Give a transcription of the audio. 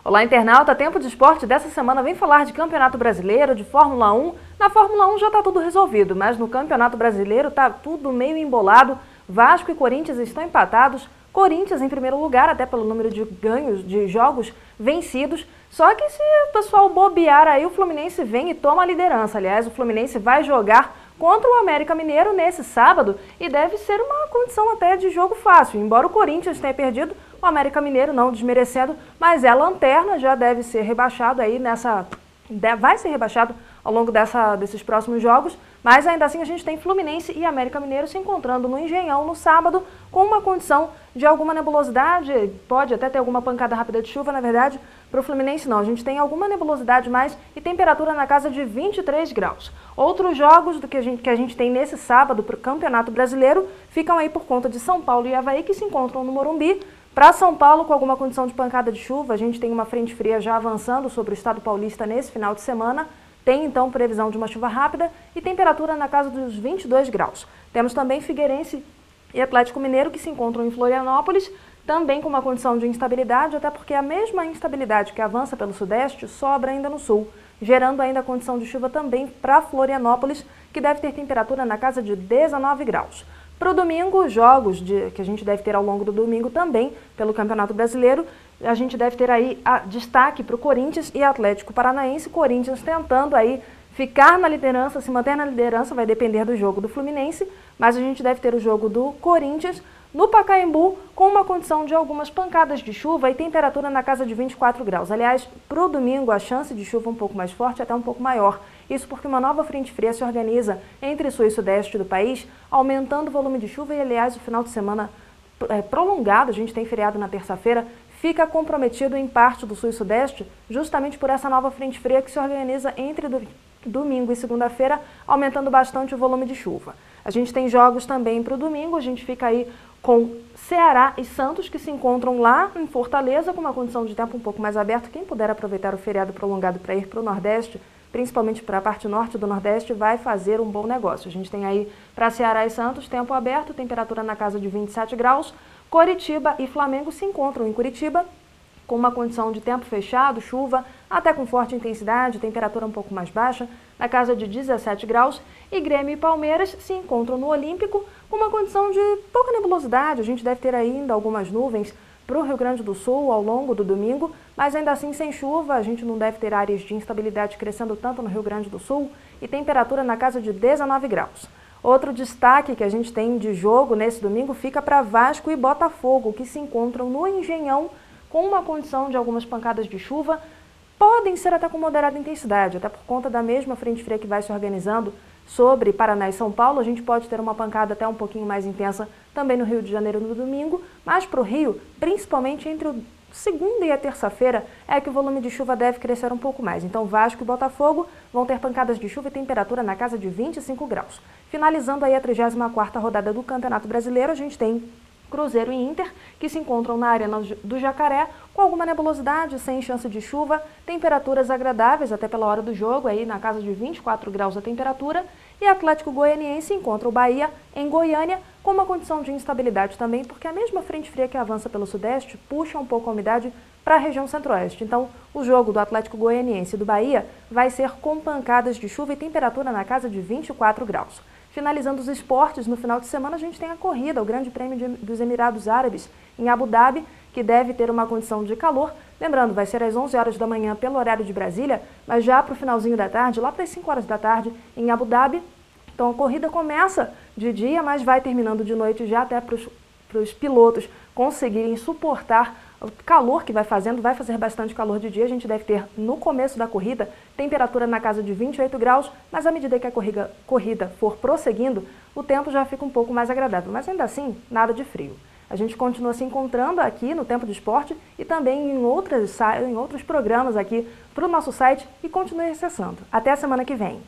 Olá, internauta! Tempo de Esporte dessa semana vem falar de Campeonato Brasileiro, de Fórmula 1. Na Fórmula 1 já está tudo resolvido, mas no Campeonato Brasileiro está tudo meio embolado. Vasco e Corinthians estão empatados. Corinthians em primeiro lugar, até pelo número de ganhos, de jogos vencidos. Só que se o pessoal bobear aí, o Fluminense vem e toma a liderança. Aliás, o Fluminense vai jogar contra o América Mineiro nesse sábado e deve ser uma condição até de jogo fácil. Embora o Corinthians tenha perdido, o América Mineiro não desmerecendo, mas é lanterna, já deve ser rebaixado aí vai ser rebaixado ao longo desses próximos jogos, mas ainda assim a gente tem Fluminense e América Mineiro se encontrando no Engenhão no sábado com uma condição de alguma nebulosidade, pode até ter alguma pancada rápida de chuva, na verdade, para o Fluminense não, a gente tem alguma nebulosidade mais e temperatura na casa de 23 graus. Outros jogos do que a gente tem nesse sábado para o Campeonato Brasileiro ficam aí por conta de São Paulo e Avaí, que se encontram no Morumbi. Para São Paulo, com alguma condição de pancada de chuva, a gente tem uma frente fria já avançando sobre o estado paulista nesse final de semana. Tem, então, previsão de uma chuva rápida e temperatura na casa dos 22 graus. Temos também Figueirense e Atlético Mineiro, que se encontram em Florianópolis, também com uma condição de instabilidade, até porque a mesma instabilidade que avança pelo sudeste sobra ainda no sul, gerando ainda a condição de chuva também para Florianópolis, que deve ter temperatura na casa de 19 graus. Para o domingo, jogos que a gente deve ter ao longo do domingo também pelo Campeonato Brasileiro, a gente deve ter aí destaque para o Corinthians e Atlético Paranaense. Corinthians tentando aí ficar na liderança, se manter na liderança, vai depender do jogo do Fluminense, mas a gente deve ter o jogo do Corinthians no Pacaembu com uma condição de algumas pancadas de chuva e temperatura na casa de 24 graus. Aliás, para o domingo a chance de chuva um pouco mais forte, até um pouco maior. Isso porque uma nova frente fria se organiza entre sul e sudeste do país, aumentando o volume de chuva e, aliás, o final de semana prolongado, a gente tem feriado na terça-feira, fica comprometido em parte do sul e sudeste, justamente por essa nova frente fria que se organiza entre domingo e segunda-feira, aumentando bastante o volume de chuva. A gente tem jogos também para o domingo, a gente fica aí com Ceará e Santos, que se encontram lá em Fortaleza, com uma condição de tempo um pouco mais aberta. Quem puder aproveitar o feriado prolongado para ir para o Nordeste, principalmente para a parte norte do Nordeste, vai fazer um bom negócio. A gente tem aí para Ceará e Santos, tempo aberto, temperatura na casa de 27 graus. Coritiba e Flamengo se encontram em Curitiba, com uma condição de tempo fechado, chuva, até com forte intensidade, temperatura um pouco mais baixa, na casa de 17 graus. E Grêmio e Palmeiras se encontram no Olímpico, com uma condição de pouca nebulosidade. A gente deve ter ainda algumas nuvens para o Rio Grande do Sul ao longo do domingo, mas ainda assim sem chuva, a gente não deve ter áreas de instabilidade crescendo tanto no Rio Grande do Sul e temperatura na casa de 19 graus. Outro destaque que a gente tem de jogo nesse domingo fica para Vasco e Botafogo, que se encontram no Engenhão com uma condição de algumas pancadas de chuva, podem ser até com moderada intensidade, até por conta da mesma frente fria que vai se organizando sobre Paraná e São Paulo. A gente pode ter uma pancada até um pouquinho mais intensa também no Rio de Janeiro no domingo, mas para o Rio, principalmente entre o segunda e a terça-feira, é que o volume de chuva deve crescer um pouco mais. Então Vasco e Botafogo vão ter pancadas de chuva e temperatura na casa de 25 graus. Finalizando aí a 34ª rodada do Campeonato Brasileiro, a gente tem Cruzeiro e Inter, que se encontram na Arena do Jacaré, com alguma nebulosidade, sem chance de chuva, temperaturas agradáveis até pela hora do jogo, aí na casa de 24 graus a temperatura, e Atlético Goianiense encontra o Bahia em Goiânia, com uma condição de instabilidade também, porque a mesma frente fria que avança pelo sudeste puxa um pouco a umidade para a região centro-oeste. Então, o jogo do Atlético Goianiense e do Bahia vai ser com pancadas de chuva e temperatura na casa de 24 graus. Finalizando os esportes, no final de semana a gente tem a corrida, o Grande Prêmio dos Emirados Árabes em Abu Dhabi, que deve ter uma condição de calor. Lembrando, vai ser às 11 horas da manhã pelo horário de Brasília, mas já para o finalzinho da tarde, lá para as 5 horas da tarde em Abu Dhabi. Então a corrida começa de dia, mas vai terminando de noite já até para os pilotos conseguirem suportar o calor que vai fazer bastante calor de dia. A gente deve ter no começo da corrida temperatura na casa de 28 graus, mas à medida que a corrida for prosseguindo, o tempo já fica um pouco mais agradável, mas ainda assim, nada de frio. A gente continua se encontrando aqui no Tempo de Esporte e também em outros programas aqui para o nosso site e continue acessando. Até a semana que vem.